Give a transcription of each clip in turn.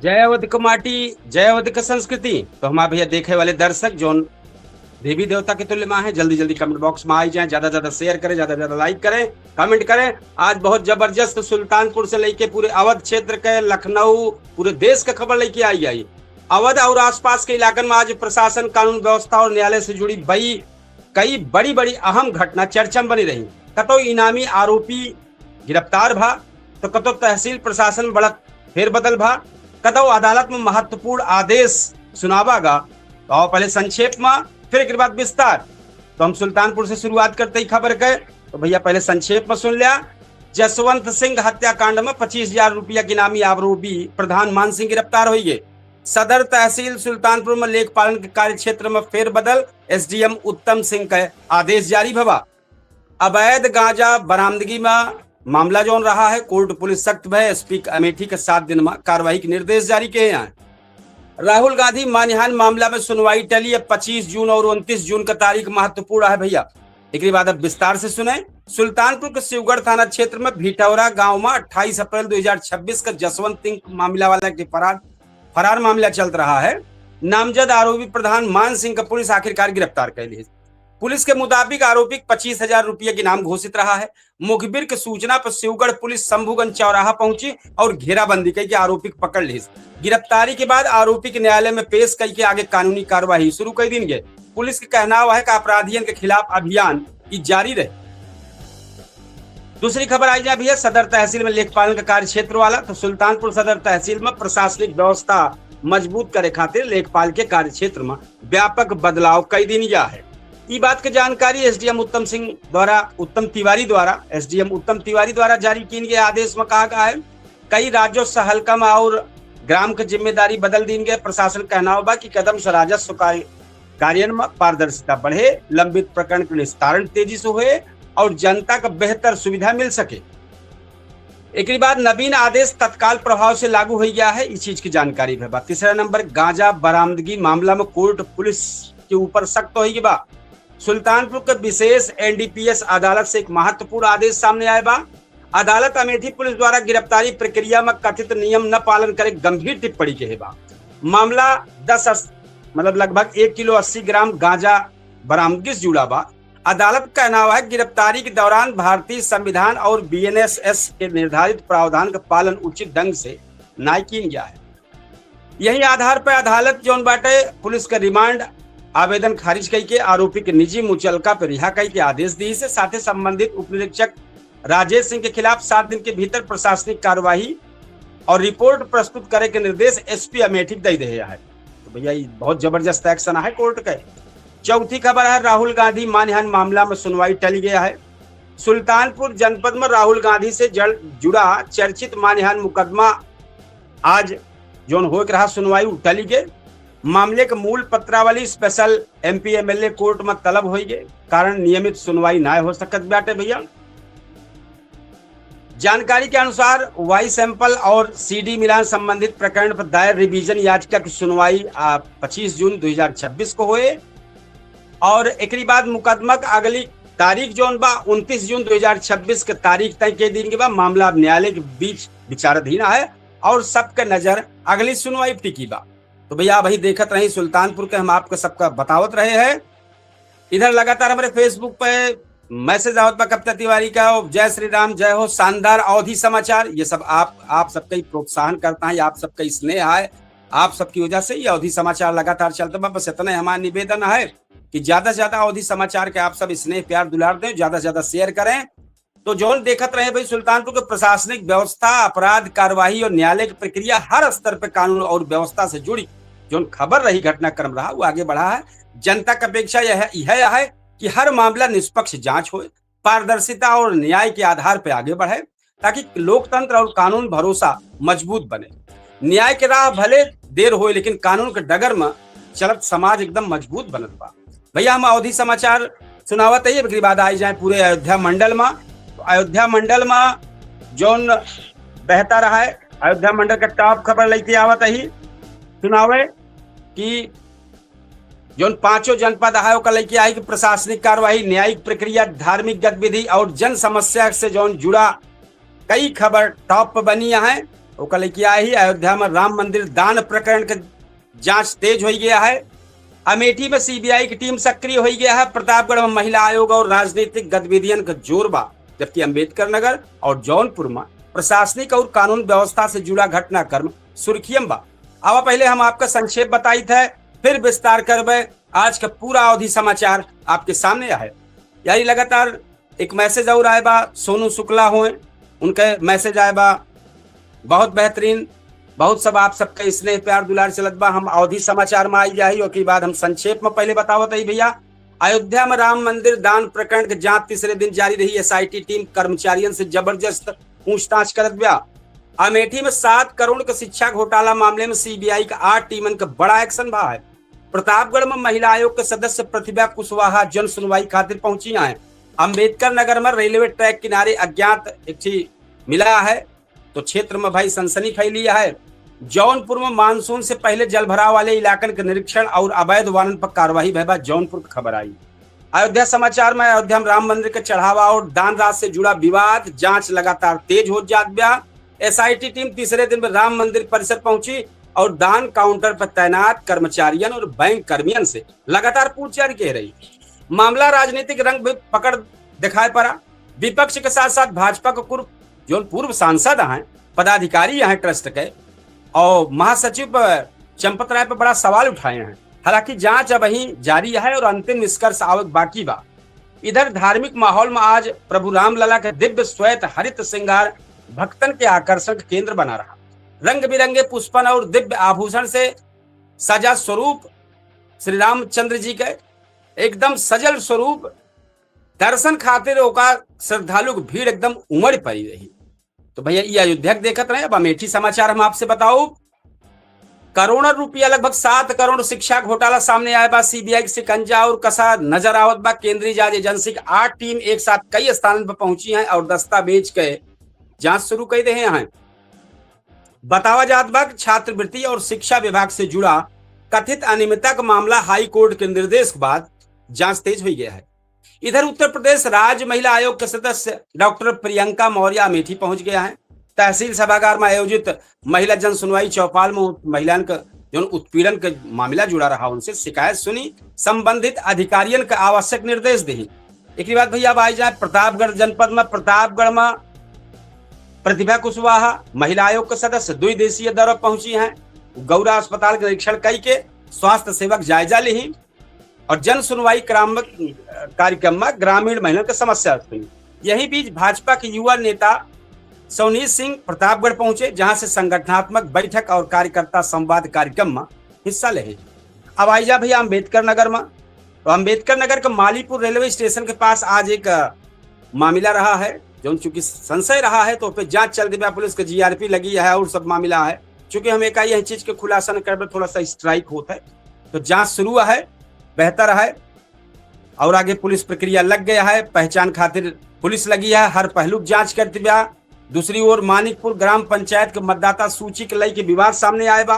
जय अवध का माटी, जय अवध का संस्कृति। तो हमारे भैया देखे वाले दर्शक जो देवी देवता के तुल्य मां है, जल्दी जल्दी कमेंट बॉक्स में आ जाए, ज्यादा ज्यादा शेयर करें, ज्यादा ज्यादा लाइक करें, कमेंट करें। आज बहुत जबरदस्त सुल्तानपुर से लेके पूरे अवध क्षेत्र के, लखनऊ, पूरे देश का खबर लेके आई। अवध और आसपास के इलाकों में आज प्रशासन, कानून व्यवस्था और न्यायालय से जुड़ी कई बड़ी बड़ी अहम घटना चर्चा में बनी रही। कतो इनामी आरोपी गिरफ्तार भा, तो कतो तहसील प्रशासन बढ़त फेरबदल भा, कतो अदालत में महत्वपूर्ण आदेश सुनावागा। तो पहले संक्षेप में, फिर एक बाद विस्तार। तो हम सुल्तानपुर से शुरुआत करते ही खबर के, तो भैया पहले संक्षेप में सुन लिया। जसवंत सिंह हत्याकांड में 25,000 रुपया के इनामी आरोपी प्रधान मान सिंह गिरफ्तार हुई है। सदर तहसील सुल्तानपुर में लेख पालन के कार्य क्षेत्र में फेरबदल, एसडीएम उत्तम सिंह का आदेश जारी भवा। अवैध गांजा बरामदगी में मामला जो रहा है, कोर्ट पुलिस सख्त भय, एसपी अमेठी के 7 दिन में कार्रवाई के निर्देश जारी किए हैं। राहुल गांधी मानहानि मामला में सुनवाई टली है। 25 जून और 29 जून का तारीख महत्वपूर्ण है भैया। एक बाद अब विस्तार से सुने। सुल्तानपुर के शिवगढ़ थाना क्षेत्र में भिटौरा गांव में 28 अप्रैल 2026 का जसवंत सिंह मामला वाला के फरार मामला चल रहा है। नामजद आरोपी प्रधान मान सिंह का पुलिस आखिरकार गिरफ्तार कर ली। पुलिस के मुताबिक आरोपी 25,000 रुपये के नाम घोषित रहा है। मुखबिर की सूचना पर शिवगढ़ पुलिस शंभुगंज चौराहा पहुंची और घेराबंदी करके आरोपी को पकड़ ली। गिरफ्तारी के बाद आरोपी के न्यायालय में पेश करके आगे कानूनी कार्रवाई शुरू कर दी गई। पुलिस का कहना है कि अपराधियों के खिलाफ अभियान की जारी रहे। दूसरी खबर आई जाए भैया, सदर तहसील में लेखपालन का कार्य क्षेत्र वाला। तो सुल्तानपुर सदर तहसील में प्रशासनिक व्यवस्था मजबूत करे खातिर लेखपाल के कार्य क्षेत्र में व्यापक बदलाव कई दिन गया है। ई बात की जानकारी एसडीएम उत्तम तिवारी द्वारा जारी किए गए आदेश में कहा गया है। कई राजस्व हल्का में और ग्राम की जिम्मेदारी बदल दी गई। प्रशासन कहना होगा कि कदम से राजस्व कार्य में पारदर्शिता बढ़े, लंबित प्रकरण के निस्तारण तेजी से हुए और जनता को बेहतर सुविधा मिल सके। एक बाद नवीन आदेश तत्काल प्रभाव से लागू हो गया है, इस चीज की जानकारी है। तीसरा नंबर, गांजा बरामदगी मामला में कोर्ट पुलिस के ऊपर सख्त होगी बा। सुल्तानपुर के विशेष एनडीपीएस अदालत से एक महत्वपूर्ण आदेश सामने आया बा। अदालत अमेठी पुलिस द्वारा गिरफ्तारी प्रक्रिया में कथित नियम न पालन करे गंभीर टिप्पणी के बा। मामला लगभग 1 किलो 80 ग्राम गांजा बरामदगी से जुड़ा बा। अदालत का कहना है गिरफ्तारी के दौरान भारतीय संविधान और बीएनएसएस के निर्धारित प्रावधान का पालन उचित ढंग से नहीं किया गया है। यही आधार पर अदालत जो बाटे पुलिस का रिमांड आवेदन खारिज करके आरोपी के निजी मुचलका पर रिहा करके आदेश दी से साथ ही संबंधित उप निरीक्षक राजेश सिंह के खिलाफ 7 दिन के भीतर प्रशासनिक कार्यवाही और रिपोर्ट प्रस्तुत करे के निर्देश एसपी अमेठी दे दिए है। तो भैया ये बहुत जबरदस्त एक्शन है कोर्ट का। चौथी खबर है, राहुल गांधी मानहानि मामला में सुनवाई टल गया है। सुल्तानपुर जनपद में राहुल गांधी से जुड़ा चर्चित मानहानि मुकदमा आज जो हो रहा सुनवाई टली गई। मामले के मूल पत्रावली स्पेशल एमपी एमएलए कोर्ट में तलब हो गए, कारण नियमित सुनवाई न हो सकत बाटे भैया। जानकारी के अनुसार वाई सैंपल और सीडी मिलान संबंधित प्रकरण पर दायर रिवीजन याचिका की सुनवाई 25 जून 2026 को हुए और एक बाद मुकदमा का अगली तारीख जो 29 जून 2026 के तारीख तय के दिन के बाद मामला न्यायालय के बीच विचाराधीन है और सबके नजर अगली सुनवाई टिकी बा। तो भैया भाई देखत रही सुल्तानपुर के, हम आपको सबका बतावत रहे हैं। इधर लगातार हमारे फेसबुक पे मैसेज आवत बा कविता तिवारी का, जय श्री राम, जय हो, शानदार अवधि समाचार। ये सब आप सबका ही प्रोत्साहन करता है, आप सबका स्नेह है, आप सबकी वजह से ये अवधि समाचार लगातार चलता बा। बस इतना हमारा निवेदन है कि ज्यादा से ज्यादा अवधि समाचार के आप सब स्नेह प्यार दुलार दें, ज्यादा से ज्यादा शेयर करें। तो जो देखत रहे भाई सुल्तानपुर के प्रशासनिक व्यवस्था, अपराध कार्यवाही और न्यायालय की प्रक्रिया हर स्तर पर कानून और व्यवस्था से जुड़ी जो खबर रही, घटनाक्रम रहा, वो आगे बढ़ा है। जनता की अपेक्षा यह है कि हर मामला निष्पक्ष जांच हो, पारदर्शिता और न्याय के आधार पर आगे बढ़े, ताकि लोकतंत्र और कानून भरोसा मजबूत बने। न्याय के राह भले देर हो, लेकिन कानून के डगर में चलत समाज एकदम मजबूत बनत बा। भैया हम अवधि समाचार सुनावत है। एक बाद आई जाए पूरे अयोध्या मंडल में। तो अयोध्या मंडल में जोन बहता रहा है, अयोध्या मंडल का टॉप खबर लेके आवत ही सुनावे कि जो 5 जनपद है का लेके आई कि प्रशासनिक कार्यवाही, न्यायिक प्रक्रिया, धार्मिक गतिविधि और जन समस्या से जो जुड़ा कई खबर टॉप पर बनी है। ओकर लेके आई अयोध्या में राम मंदिर दान प्रकरण के जांच तेज हो गया है। अमेठी में सीबीआई की टीम सक्रिय हो गया है। प्रतापगढ़ में महिला आयोग और राजनीतिक गतिविधियों का जोर बा, जबकि अंबेडकर नगर और जौनपुर में प्रशासनिक और कानून व्यवस्था से जुड़ा घटनाक्रम सुर्खियम बा। अब पहले हम आपका संक्षेप बताई थे, फिर विस्तार करबे। आज का पूरा अवधि समाचार आपके सामने है। यानी लगातार एक मैसेज और आए बा, सोनू शुक्ला हुए, उनके मैसेज आए बा बहुत बेहतरीन, बहुत सब आप सबका स्नेह प्यार दुलार चलत बा। हम अवधि समाचार में आई जाही और के बाद हम संक्षेप में पहले बतावत है भैया। अयोध्या में राम मंदिर दान प्रकरण के जांच तीसरे दिन जारी रही। एसआईटी टीम कर्मचारियों से जबरदस्त पूछताछ करत बा। अमेठी में 7 करोड़ के शिक्षा घोटाला मामले में सीबीआई का 8 टीमन का बड़ा एक्शन बा है। प्रतापगढ़ में महिला आयोग के सदस्य प्रतिभा कुशवाहा जन सुनवाई खातिर पहुंची है। अंबेडकर नगर में रेलवे ट्रैक किनारे अज्ञात एक मिला है, तो क्षेत्र में भाई सनसनी फैली है। जौनपुर में मानसून से पहले जलभराव वाले इलाकन के निरीक्षण और अवैध वाहन पर कार्रवाई भैया जौनपुर की खबर आई। अयोध्या समाचार में अयोध्या में राम मंदिर के चढ़ावा और दान राशि से जुड़ा विवाद जांच लगातार तेज हो जात बा। एसआईटी टीम तीसरे दिन में राम मंदिर परिसर पहुंची और दान काउंटर पर तैनात कर्मचारियों और बैंक कर्मियों से लगातार पूछताछ की रही। मामला राजनीतिक रंग पकड़ दिखाई पड़ा। विपक्ष के साथ साथ भाजपा के जो पूर्व सांसद हैं, पदाधिकारी हैं ट्रस्ट के, और महासचिव चंपत राय पर बड़ा सवाल उठाए हैं। हालांकि जांच अब ही जारी है और अंतिम निष्कर्ष आवक बाकी बा। इधर धार्मिक माहौल में आज प्रभु रामलला के दिव्य श्वेत हरित श्रृंगार भक्तन के आकर्षण का केंद्र बना रहा। रंग बिरंगे पुष्पन और दिव्य आभूषण से सजा स्वरूप श्री रामचंद्र जी के एकदम सजल स्वरूप दर्शन खातिर ओका श्रद्धालु की भीड़ एकदम उमड़ पड़ी रही। तो भैया ये अयोध्या देखत रहे। अब अमेठी समाचार हम आपसे बताओ, करोड़ों रुपया लगभग 7 करोड़ शिक्षा घोटाला सामने आया बा। सीबीआई के शिकंजा और कसा नजर आवत बा। केंद्रीय जांच एजेंसी की 8 टीम एक साथ कई स्थानों पर पहुंची हैं और दस्तावेज के जांच शुरू कर रहे हैं। बतावा जात बा छात्रवृत्ति और शिक्षा विभाग से जुड़ा कथित अनियमितता का मामला हाई कोर्ट के निर्देश के बाद जांच तेज हो गया है। इधर उत्तर प्रदेश राज्य महिला आयोग के सदस्य डॉक्टर प्रियंका मौर्य अमेठी पहुंच गया है। तहसील सभागार में आयोजित महिला जन सुनवाई चौपाल में महिलाओं का जो उत्पीड़न का मामला जुड़ा रहा, उनसे शिकायत सुनी, संबंधित अधिकारियों का आवश्यक निर्देश दी। एक बात भैया अब आई जाए प्रतापगढ़ जनपद में। प्रतापगढ़ में प्रतिभा कुशवाहा महिला आयोग के सदस्य 2 दिवसीय दौरे पहुंची हैं। गौरा अस्पताल का निरीक्षण कई के स्वास्थ्य सेवक जायजा ली और जन सुनवाई कार्यक्रम में ग्रामीण महिलाओं की समस्या सुनी। यही बीच भाजपा के युवा नेता सोनीत सिंह प्रतापगढ़ पहुंचे, जहां से संगठनात्मक बैठक और कार्यकर्ता संवाद कार्यक्रम में हिस्सा ले। अब आई जा भैया अंबेडकर नगर में। तो अंबेडकर नगर के मालीपुर रेलवे स्टेशन के पास आज एक मामला रहा है, जो चूंकि संशय रहा है तो पे जांच चल रही, पुलिस के जीआरपी लगी है और सब मामला है। चूंकि हम एक यही चीज के खुलासा न कर थोड़ा सा स्ट्राइक होता है, तो जांच शुरू है, बेहतर है और आगे पुलिस प्रक्रिया लग गया है। पहचान खातिर पुलिस लगी है, हर पहलू जांच करती बा। दूसरी ओर मानिकपुर ग्राम पंचायत के मतदाता सूची के लेके विवाद सामने आए बा।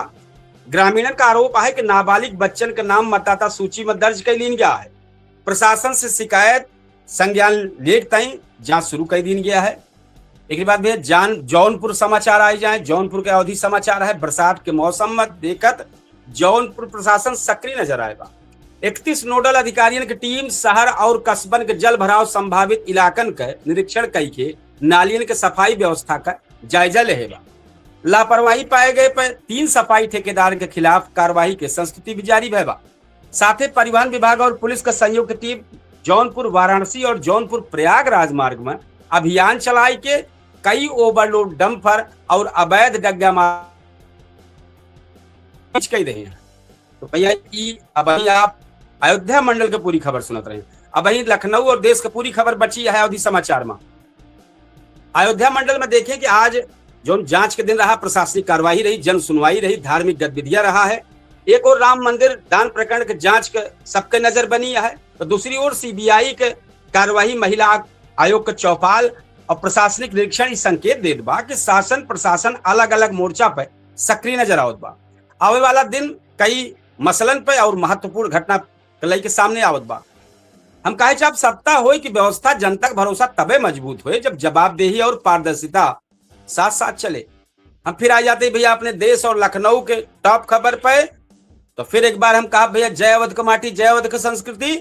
ग्रामीणों का आरोप है कि नाबालिग बच्चन का नाम मतदाता सूची में दर्ज कर ली गया है। प्रशासन से शिकायत संज्ञान लेख तई जांच शुरू कर दी गया है। एक बात भैया जौनपुर समाचार आई जाए। जौनपुर के अवधि समाचार है। बरसात के मौसम में देखत जौनपुर प्रशासन सक्रिय नजर आएगा। 31 नोडल अधिकारियों की टीम शहर और कस्बन के जल भराव संभावित इलाकन के निरीक्षण कई के नालियन के सफाई व्यवस्था का जायजा लेगा। लापरवाही पाए गए पर 3 सफाई ठेकेदार के खिलाफ कार्रवाई के संस्तुति भी जारी भैबा। साथ ही परिवहन विभाग और पुलिस का संयुक्त टीम जौनपुर वाराणसी और जौनपुर प्रयाग राजमार्ग में अभियान चलाई के कई ओवरलोड डंपर और अवैध डग्गा कई रहे हैं। तो भैया अब आप अयोध्या मंडल की पूरी खबर सुनत रहे हैं। अब वही लखनऊ और देश की पूरी खबर बची है अवधि समाचार में। अयोध्या मंडल में देखें कि आज जो जांच के दिन रहा, प्रशासनिक कार्रवाई रही, जन सुनवाई रही, धार्मिक गतिविधियां रहा है। एक और राम मंदिर दान प्रकरण के जांच के सबके नजर बनी है, तो दूसरी ओर सीबीआई के कार्रवाई, महिला आयोग के चौपाल और प्रशासनिक निरीक्षण संकेत देत बा कि शासन प्रशासन अलग अलग मोर्चा पर सक्रिय नजर आवत बा। आवे वाला दिन कई मसलन पे और महत्वपूर्ण घटना के सामने आवत बा। हम कहे जब सत्ता हो कि व्यवस्था जनता का भरोसा तबे मजबूत हो जब जवाबदेही और पारदर्शिता साथ साथ चले। हम फिर आ जाते भैया अपने देश और लखनऊ के टॉप खबर पे। तो फिर एक बार हम कहा भैया जय अवध का माटी, जय अवध की संस्कृति।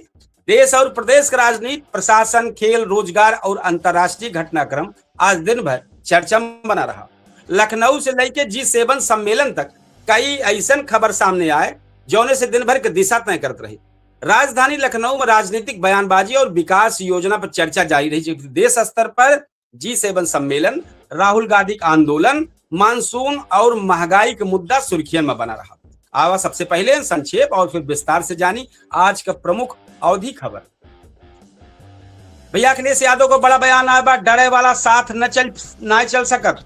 देश और प्रदेश का राजनीति, प्रशासन, खेल, रोजगार और अंतर्राष्ट्रीय घटनाक्रम आज दिन भर चर्चा में बना रहा। लखनऊ से लेकर G7 सम्मेलन तक कई ऐसा खबर सामने आए जौने से दिन भर की दिशा तय करते रही। राजधानी लखनऊ में राजनीतिक बयानबाजी और विकास योजना पर चर्चा जारी रही। देश स्तर पर G7 सम्मेलन, राहुल गांधी का आंदोलन, मानसून और महंगाई का मुद्दा सुर्खियों में बना रहा। आवा सबसे पहले संक्षेप और फिर विस्तार से जानी आज का प्रमुख अवधि खबर। भैया अखिलेश यादव को बड़ा बयान आया बा, डरे वाला साथ न चल सकत।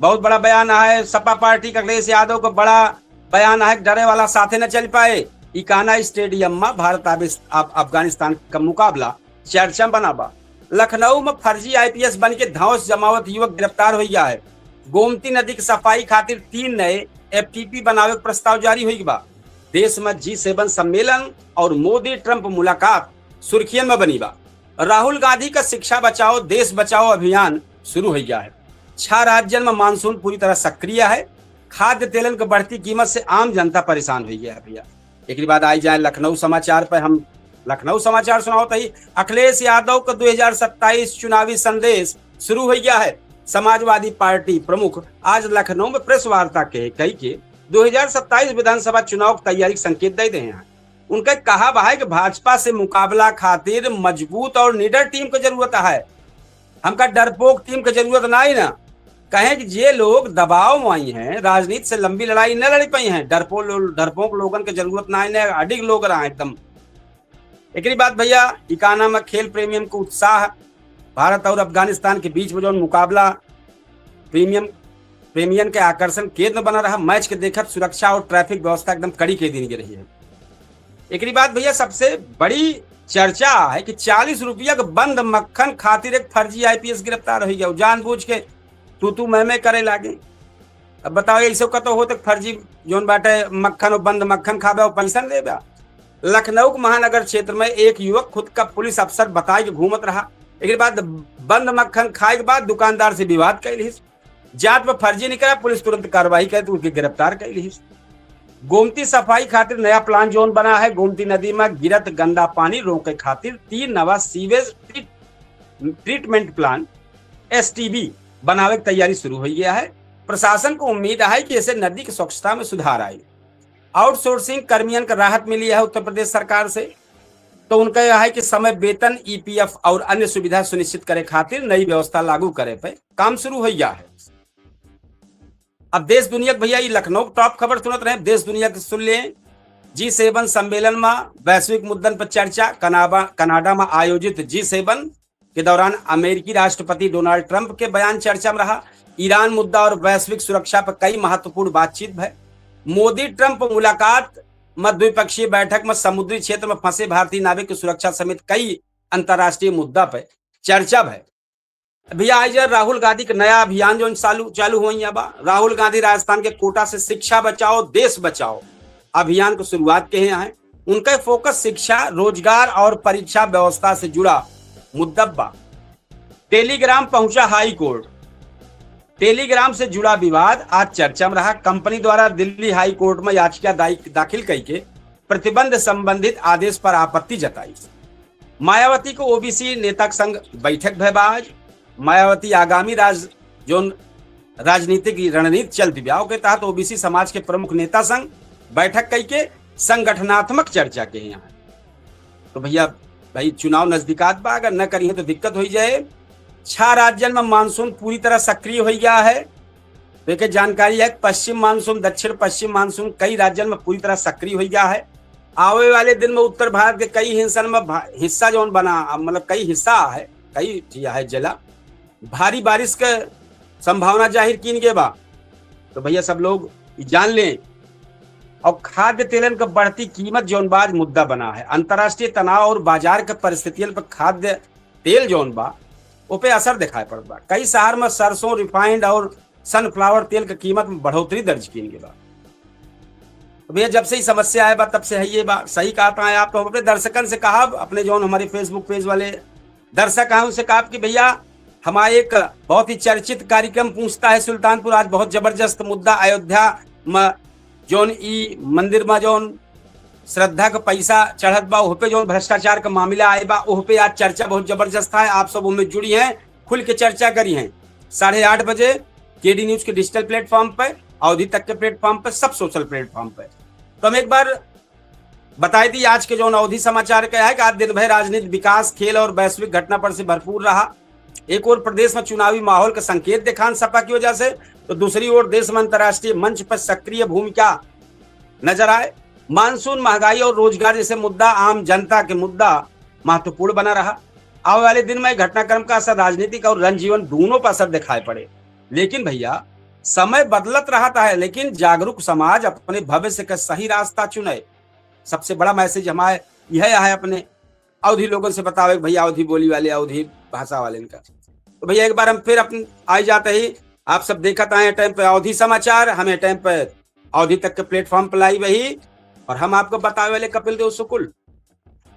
बहुत बड़ा बयान है सपा पार्टी का। अखिलेश यादव को बड़ा बयान है, डरे वाला साथे न चल पाए। इकाना स्टेडियम में भारत अफगानिस्तान का मुकाबला चर्चा बना बा। लखनऊ में फर्जी IPS बन के धौस जमावत युवक गिरफ्तार हो गया है। गोमती नदी की सफाई खातिर 3 नए FTP बनावे का प्रस्ताव जारी हुई बा। देश में G7 सम्मेलन और मोदी ट्रंप मुलाकात सुर्खियन में बनी बा। राहुल गांधी का शिक्षा बचाओ देश बचाओ अभियान शुरू हो गया है। 6 राज्यों में मानसून पूरी तरह सक्रिय है। खाद्य तेलन की बढ़ती कीमत से आम जनता परेशान हो गया है। भैया एक बाद आई जाए लखनऊ समाचार पर। हम लखनऊ समाचार सुनाओ ही अखिलेश यादव का 2027 चुनावी संदेश शुरू हो गया है। समाजवादी पार्टी प्रमुख आज लखनऊ में प्रेस वार्ता के कई के 2027 विधानसभा चुनाव की तैयारी संकेत दे रहे हैं। उनका कहा है कि भाजपा से मुकाबला खातिर मजबूत और निडर टीम की जरूरत है। हमका डरपोक टीम की जरूरत नहीं ना। कहें कि ये लोग दबाव में आई हैं, राजनीति से लंबी लड़ाई न लड़ पाई हैं। डरपोक लोगन की जरूरत नहीं, अडिग लोग रहा एकदम। एक बात भैया इकाना में खेल प्रेमियम को उत्साह। भारत और अफगानिस्तान के बीच में जो मुकाबला प्रेमियन के आकर्षण केंद्र बना रहा। मैच के देखकर सुरक्षा और ट्रैफिक व्यवस्था एकदम कड़ी के दी रही है। एक बात भैया सबसे बड़ी चर्चा है कि 40 रुपया का बंद मक्खन खातिर एक फर्जी IPS गिरफ्तार हो गया। जानबूझ के तू मैं करे लागे। अब बताओ ऐसे का तो हो तो फर्जी जोन बाटे मक्खन और बंद मक्खन खाबे और पैसा देगा। लखनऊ के महानगर क्षेत्र में एक युवक खुद का पुलिस अफसर बताए के घूमत रहा। एक बाद बंद मक्खन खाए के बाद दुकानदार से विवाद कैली। जांच में फर्जी निकला, पुलिस तुरंत कार्रवाई करे तो उसकी गिरफ्तार कैली। गोमती सफाई खातिर नया प्लान जोन बना है। गोमती नदी में गिरत गंदा पानी रोके खातिर 3 नवा सीवेज ट्रीटमेंट प्लान STB बनावे की तैयारी शुरू हो गया है। प्रशासन को उम्मीद है कि इससे नदी की स्वच्छता में सुधार आए। आउटसोर्सिंग कर्मियों का राहत मिली है उत्तर प्रदेश सरकार से। तो उनका यह है कि समय वेतन, EPF और अन्य सुविधा सुनिश्चित करे खातिर नई व्यवस्था लागू करे पे काम शुरू हो गया है। अब देश दुनिया भैया ये लखनऊ टॉप खबर सुनत रहे। देश दुनिया के सुन ले। G7 सम्मेलन में वैश्विक मुद्दन पर चर्चा। कनाडा में आयोजित G7 के दौरान अमेरिकी राष्ट्रपति डोनाल्ड ट्रंप के बयान चर्चा में रहा। ईरान मुद्दा और वैश्विक सुरक्षा पर कई महत्वपूर्ण बातचीत है। मोदी ट्रंप मुलाकात में द्विपक्षीय बैठक में समुद्री क्षेत्र में फंसे भारतीय नाविक की सुरक्षा समेत कई अंतर्राष्ट्रीय मुद्दा पर चर्चा है। भैया आज राहुल गांधी का नया अभियान जो चालू हुई है। राहुल गांधी राजस्थान के कोटा से शिक्षा बचाओ देश बचाओ अभियान की शुरुआत किए हैं। उनका फोकस शिक्षा, रोजगार और परीक्षा व्यवस्था से जुड़ा मुद्दा। टेलीग्राम पहुंचा हाई कोर्ट। टेलीग्राम से जुड़ा विवाद आज चर्चा में रहा। कंपनी द्वारा दिल्ली हाई कोर्ट में याचिका दाखिल करके प्रतिबंध संबंधित आदेश पर आपत्ति जताई। मायावती को OBC नेता संघ बैठक भय आज। मायावती आगामी राजनीतिक रणनीति चलती ब्याह के तहत OBC समाज के प्रमुख नेता संघ बैठक करके संगठनात्मक चर्चा के यहाँ। तो भैया भाई चुनाव नजदीकात बा, अगर न करिए तो दिक्कत हो जाए। 6 राज्यों में मानसून पूरी तरह सक्रिय हो गया है। देखिए जानकारी है पश्चिम मानसून, दक्षिण पश्चिम मानसून कई राज्यों में पूरी तरह सक्रिय हो गया है। आवे वाले दिन में उत्तर भारत के कई हिस्सा जो बना मतलब कई हिस्सा है, कई है जिला भारी बारिश के संभावना जाहिर की गए बा। तो भैया सब लोग जान लें। और खाद्य तेलन का बढ़ती कीमत जौन बाज मुद्दा बना है। अंतर्राष्ट्रीय तनाव और बाजार के परिस्थितियों पर खाद्य तेल जौन बा वो पे असर दिखाई पड़ता बा। कई शहर में सरसों, रिफाइंड और सनफ्लावर तेल की कीमत में बढ़ोतरी दर्ज की गई बा। तो भैया जब से ही समस्या है बा तब से है ये बात सही कहा है। आप तो अपने दर्शकन से कहा, अपने जो हमारे फेसबुक पेज वाले दर्शक हैं उनसे कहा कि भैया हमारा एक बहुत ही चर्चित कार्यक्रम पूछता है सुल्तानपुर। आज बहुत जबरदस्त मुद्दा अयोध्या में जोन ई मंदिर में जोन श्रद्धा का पैसा चढ़त बा, ओह पे जो भ्रष्टाचार का मामला आए बा, ओह पे आज चर्चा बहुत जबरदस्त है। आप सब उनमें जुड़ी हैं, खुल के चर्चा करी हैं। 8:30 बजे केडी न्यूज के डिजिटल प्लेटफॉर्म पे, अवधि तक के प्लेटफॉर्म पे, सब सोशल प्लेटफॉर्म पे। तो हम एक बार बताई दी आज के जो अवधि समाचार का है कि आज दिन भर राजनीति, विकास, खेल और वैश्विक घटना पर से भरपूर रहा। एक और प्रदेश में चुनावी माहौल का संकेत दिखान सपा की वजह से, तो दूसरी ओर देश में अंतर्राष्ट्रीय मंच पर सक्रिय भूमिका नजर आए। मानसून, महंगाई और रोजगार जैसे मुद्दा आम जनता के मुद्दा महत्वपूर्ण बना रहा। आने वाले दिन में घटनाक्रम का असर राजनीतिक और जनजीवन दोनों पर असर दिखाई पड़े। लेकिन भैया समय बदलत रहता है, लेकिन जागरूक समाज अपने भविष्य का सही रास्ता चुने। सबसे बड़ा मैसेज हमारे यह है अपने अवधि लोगों से बतावे भैया, अवधि बोली वाले, अवधि भाषा वाले इनका। तो भैया एक बार हम फिर अपने आ जाते ही आप सब देखा था टाइम पे अवधि समाचार, हमें टाइम पे अवधि तक के प्लेटफॉर्म पर लाई वही, और हम आपको बतावे वाले कपिल देव शुक्ल।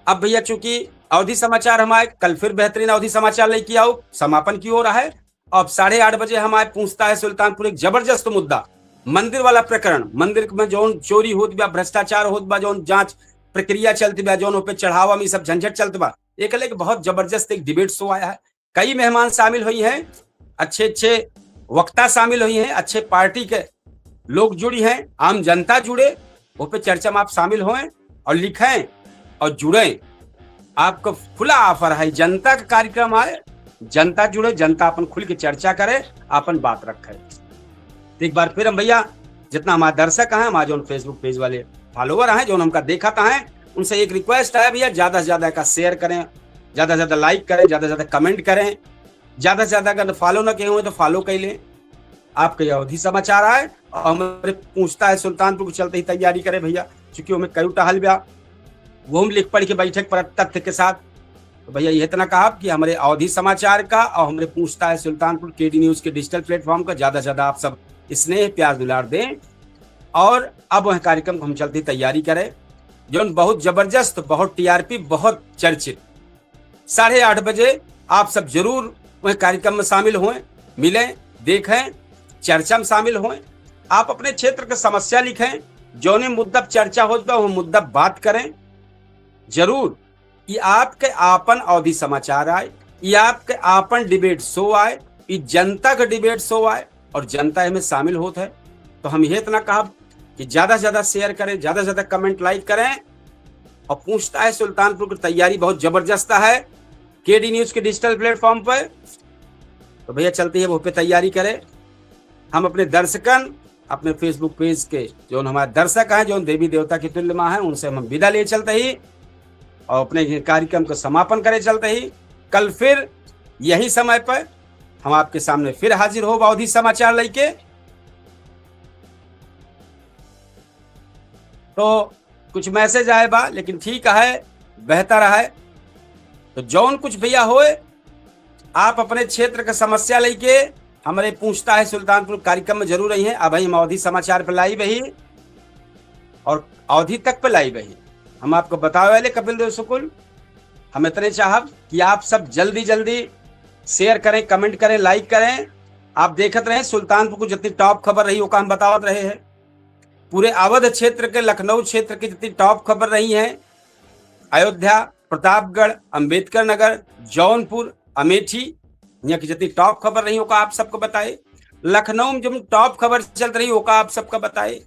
अब भैया चूंकि अवधि समाचार हमारे कल फिर बेहतरीन अवधि समाचार लेके आओ समापन की हो रहा है। अब 8:30 बजे हमारे पूछता है सुल्तानपुर एक जबरदस्त मुद्दा, मंदिर वाला प्रकरण। मंदिर में जो चोरी होत बा, भ्रष्टाचार होत बा, जो जांच प्रक्रिया चलती बा, जो पे चढ़ावा में सब झंझट चलते बा, एक बहुत जबरदस्त एक डिबेट शो आया है। कई मेहमान शामिल हुई हैं, अच्छे वक्ता शामिल हुई हैं, अच्छे पार्टी के लोग जुड़ी हैं, आम जनता जुड़े, वो पे चर्चा में आप शामिल हों और लिखें और जुड़े। आपको खुला ऑफर है, जनता का कार्यक्रम आए, जनता जुड़े, जनता अपन खुल के चर्चा करे, अपन बात रखे। तो एक बार फिर हम भैया जितना हमारे दर्शक हैं, हमारे जो फेसबुक पेज वाले फॉलोवर हैं, जो हमका देखा है, उनसे एक रिक्वेस्ट है भैया, ज्यादा से ज्यादा का शेयर करें, ज्यादा से ज्यादा लाइक करें, ज्यादा से ज्यादा कमेंट करें, ज्यादा से ज्यादा अगर फॉलो ना किए हुए तो फॉलो कर लें। आपके अवधि समाचार आए और हमारे पूछता है सुल्तानपुर को चलते ही तैयारी करें भैया, चूंकि हमें कई टहल गया वो हम लिख पढ़ के बैठक पर तथ्य के साथ। तो भैया ये इतना कहा कि हमारे अवधि समाचार का और हमारे पूछता है सुल्तानपुर केडी न्यूज के डिजिटल प्लेटफॉर्म का ज्यादा से ज्यादा आप सब स्नेह प्यार दुलार दें। और अब वह कार्यक्रम को हम चलती तैयारी करें जो बहुत जबरदस्त, बहुत टीआरपी, बहुत चर्चित। 8:30 बजे आप सब जरूर वह कार्यक्रम में शामिल हुए, मिलें, देखें, चर्चा में शामिल हुए। आप अपने क्षेत्र की समस्या लिखें, जो ने मुद्दा चर्चा होता है वो मुद्दा बात करें जरूर। ये आपके आपन अवधि समाचार आए, ये आपके आपन डिबेट शो आए, ये जनता का डिबेट शो आए और जनता इसमें शामिल होता है। तो हम ये इतना कहा कि ज्यादा से ज्यादा शेयर करें, ज्यादा से ज्यादा कमेंट लाइक करें। और पूछता है सुल्तानपुर की तैयारी बहुत जबरदस्त है केडी न्यूज के डिजिटल प्लेटफॉर्म पर। तो भैया चलती है वो पे तैयारी करें। हम अपने दर्शकन, अपने फेसबुक पेज के जो हमारे दर्शक हैं, जो देवी देवता की तुल्य मां है, उनसे हम विदा ले चलते ही और अपने कार्यक्रम को समापन करे चलते ही कल फिर यही समय पर हम आपके सामने फिर हाजिर हो अवधि समाचार लेके। तो कुछ मैसेज आए बा, लेकिन ठीक है, बेहतर है। तो जौन कुछ भैया होए, आप अपने क्षेत्र का समस्या लेके हमारे पूछता है सुल्तानपुर कार्यक्रम में जरूर रही हैं। अब हम अवधि समाचार पर लाई वही और अवधि तक पर लाई वही हम आपको बतावे वाले कपिल देव शुक्ल। हम इतने चाहब कि आप सब जल्दी जल्दी शेयर करें, कमेंट करें, लाइक करें। आप देखते रहे सुल्तानपुर को जितनी टॉप खबर रही वो काम बतावत रहे हैं। पूरे अवध क्षेत्र के, लखनऊ क्षेत्र की जितनी टॉप खबर रही है, अयोध्या, प्रतापगढ़, अंबेडकर नगर, जौनपुर, अमेठी, यहाँ की जितनी टॉप खबर रही होगा आप सबको बताए। लखनऊ में जो टॉप खबर चल रही होगा आप सबको बताए।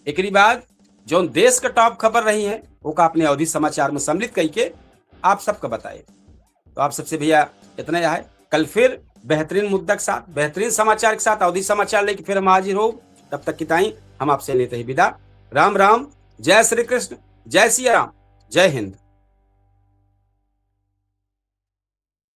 एक बाद जो देश का टॉप खबर रही है वो का अपने अवधि समाचार में सम्मिलित करके आप सबको बताए। तो आप सबसे भैया इतना यह है, कल फिर बेहतरीन मुद्दा के साथ, बेहतरीन समाचार के साथ अवधि समाचार लेके फिर हम हाजिर हो। तब तक की ताई हम आपसे लेते ही विदा। राम राम, जय श्री कृष्ण, जय सिया राम, जय हिंद।